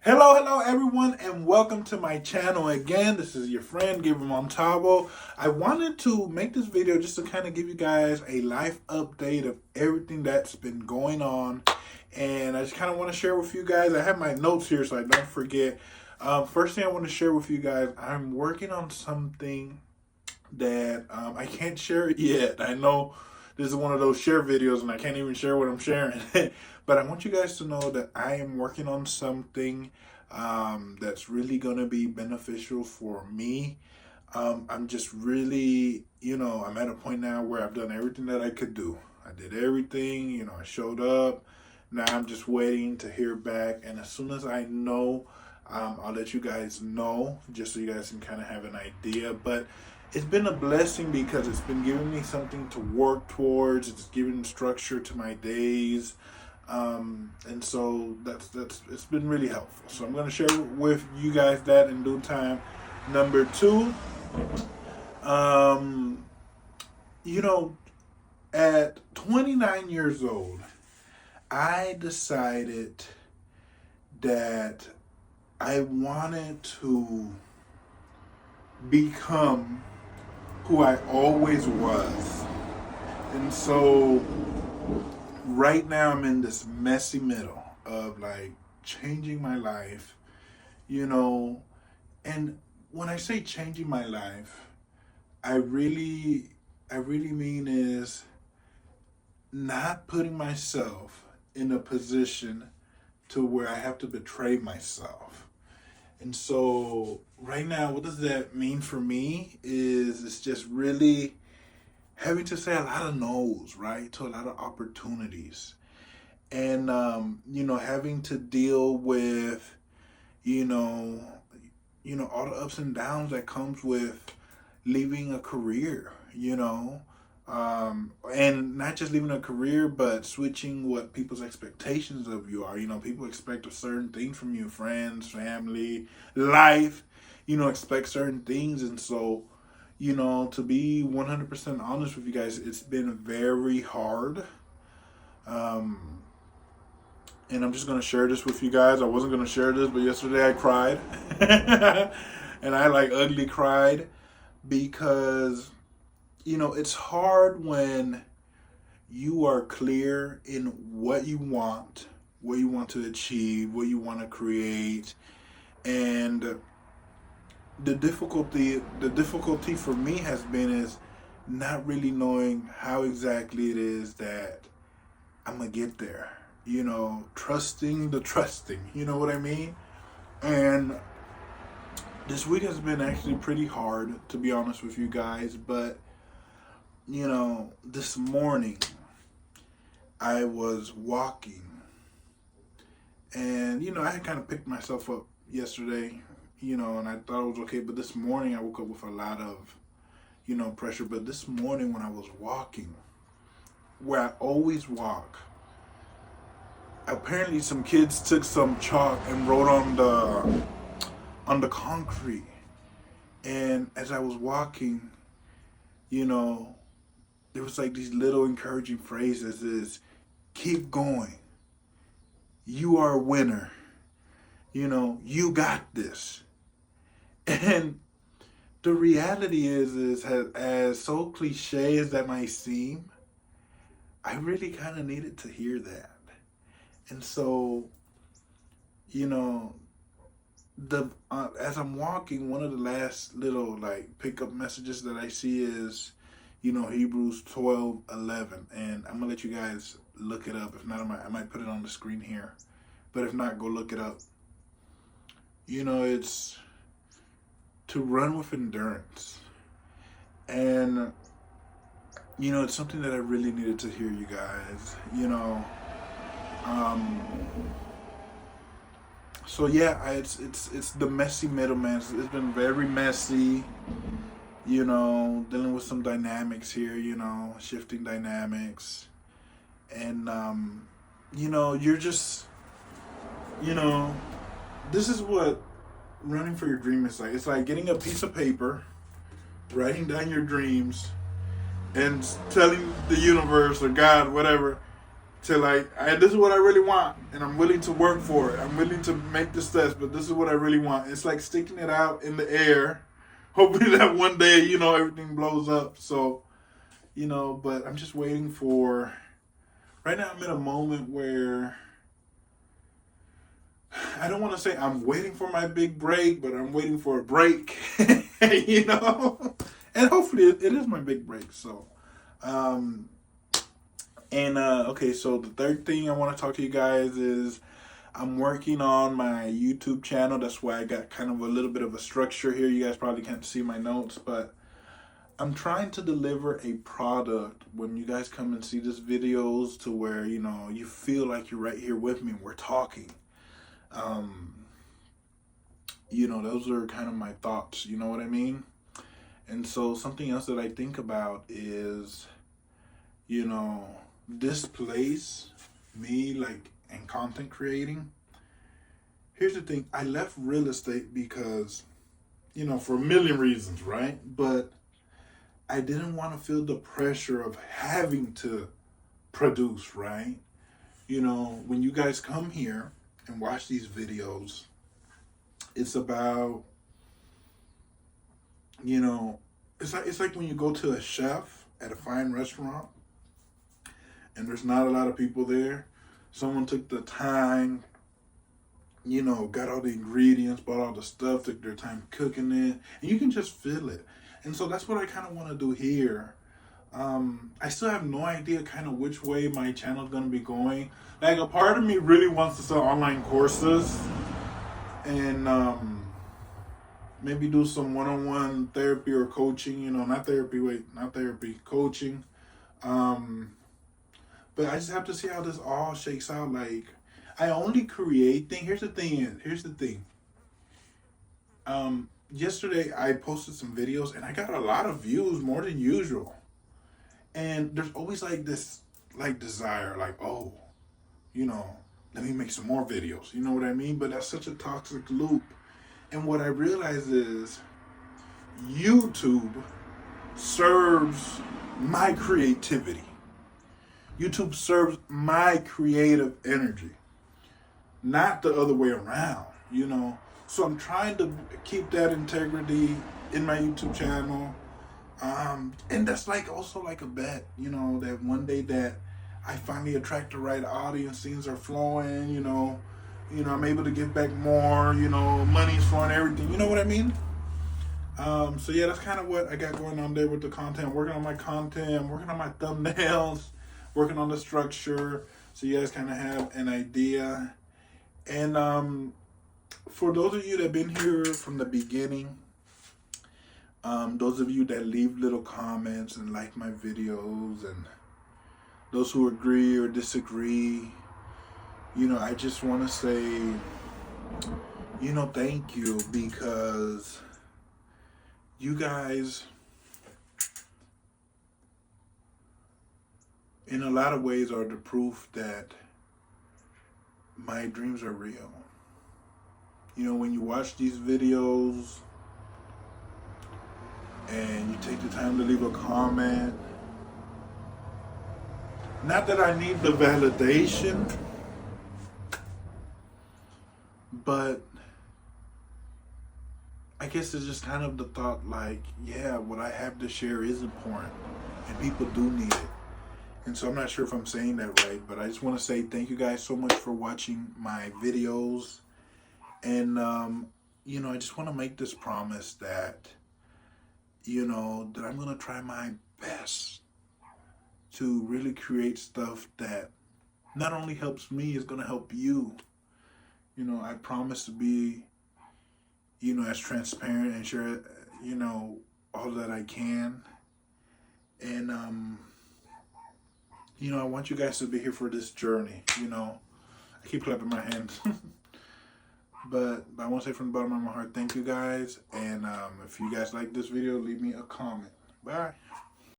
Hello everyone, and welcome to my channel again. This is your friend Gabriel Montalvo. I wanted to make this video just to kind of give you guys a life update of everything that's been going on, and I just kind of want to share with you guys. I have my notes here so I don't forget. First thing I want to share with you guys, I'm working on something that I can't share it yet. I know this is one of those share videos and I can't even share what I'm sharing. But I want you guys to know that I am working on something that's really going to be beneficial for me. I'm just really, I'm at a point now where I've done everything that I could do. I did everything, I showed up. Now I'm just waiting to hear back. And as soon as I know, I'll let you guys know just so you guys can kind of have an idea. But it's been a blessing because it's been giving me something to work towards. It's giving structure to my days. And so that's it's been really helpful. So I'm going to share with you guys that in due time. Number two, at 29 years old, I decided that I wanted to become who I always was. And so right now I'm in this messy middle of like changing my life, and when I say changing my life, I really mean is not putting myself in a position to where I have to betray myself. And so right now, what does that mean for me is it's just really having to say a lot of no's, right, to a lot of opportunities. And, having to deal with, all the ups and downs that comes with leaving a career, and not just leaving a career, but switching what people's expectations of you are. People expect a certain thing from you, friends, family, life, expect certain things. And so, to be 100% honest with you guys, it's been very hard. And I'm just going to share this with you guys. I wasn't going to share this, but yesterday I cried. And I ugly cried because, it's hard when you are clear in what you want to achieve, what you want to create. And the difficulty for me has been is not really knowing how exactly it is that I'm gonna get there. Trusting the trusting. You know what I mean? And this week has been actually pretty hard, to be honest with you guys. But this morning I was walking, and I had kind of picked myself up yesterday, and I thought it was okay. But this morning I woke up with a lot of, pressure. But this morning when I was walking, where I always walk, apparently some kids took some chalk and wrote on the concrete. And as I was walking, there was these little encouraging phrases is keep going. You are a winner. You got this. And the reality is as so cliche as that might seem, I really kind of needed to hear that. And so, as I'm walking, one of the last little pickup messages that I see is, Hebrews 12:11, and I'm gonna let you guys look it up. If not, I might put it on the screen here, but if not, go look it up. It's to run with endurance, and it's something that I really needed to hear, you guys. So yeah, it's the messy middle, man. It's been very messy, dealing with some dynamics here, shifting dynamics, and you're just, this is what running for your dream is like. It's like getting a piece of paper, writing down your dreams, and telling the universe or God, whatever, to like, this is what I really want, and I'm willing to work for it. I'm willing to make the steps, but this is what I really want. It's like sticking it out in the air, hoping that one day, you know, everything blows up. So, you know, but I'm just waiting for. Right now, I'm in a moment where I don't want to say I'm waiting for my big break, but I'm waiting for a break, you know, and hopefully it is my big break. So, okay, so the third thing I want to talk to you guys is I'm working on my YouTube channel. That's why I got kind of a little bit of a structure here. You guys probably can't see my notes, but I'm trying to deliver a product when you guys come and see these videos to where, you know, you feel like you're right here with me and we're talking. You know, those are kind of my thoughts, you know what I mean? And so something else that I think about is, you know, this place, me, like, and content creating. Here's the thing, I left real estate because, you know, for a million reasons, right? But I didn't want to feel the pressure of having to produce, right? You know, when you guys come here and watch these videos, it's about, you know, it's like when you go to a chef at a fine restaurant and there's not a lot of people there. Someone took the time, you know, got all the ingredients, bought all the stuff, took their time cooking it, and you can just feel it. And so that's what I kind of want to do here. I still have no idea kind of which way my channel is going to be going. Like, a part of me really wants to sell online courses and maybe do some one-on-one therapy or coaching, you know, not therapy, coaching. But I just have to see how this all shakes out. Like, I only create here's the thing. Yesterday I posted some videos and I got a lot of views, more than usual. And there's always like this like desire, like, oh, you know, let me make some more videos. You know what I mean? But that's such a toxic loop. And what I realize is YouTube serves my creativity. YouTube serves my creative energy, not the other way around, you know. So I'm trying to keep that integrity in my YouTube channel. And that's like also like a bet, you know, that one day that I finally attract the right audience, things are flowing, you know, I'm able to give back more, you know, money's flowing, everything, you know what I mean? So yeah, that's kind of what I got going on there with the content. I'm working on my content, I'm working on my thumbnails, working on the structure, so you guys kind of have an idea. And for those of you that have been here from the beginning, those of you that leave little comments and like my videos, and those who agree or disagree, you know, I just want to say, you know, thank you, because you guys, in a lot of ways, are the proof that my dreams are real. You know, when you watch these videos and you take the time to leave a comment, not that I need the validation, but I guess it's just kind of the thought, like, yeah, what I have to share is important and people do need it. And so I'm not sure if I'm saying that right, but I just want to say thank you guys so much for watching my videos. And, you know, I just want to make this promise that, you know, that I'm going to try my best to really create stuff that not only helps me, it's going to help you. You know, I promise to be, you know, as transparent and share, you know, all that I can. And, you know, I want you guys to be here for this journey, you know. I keep clapping my hands. But I want to say from the bottom of my heart, thank you guys. And if you guys like this video, leave me a comment. Bye.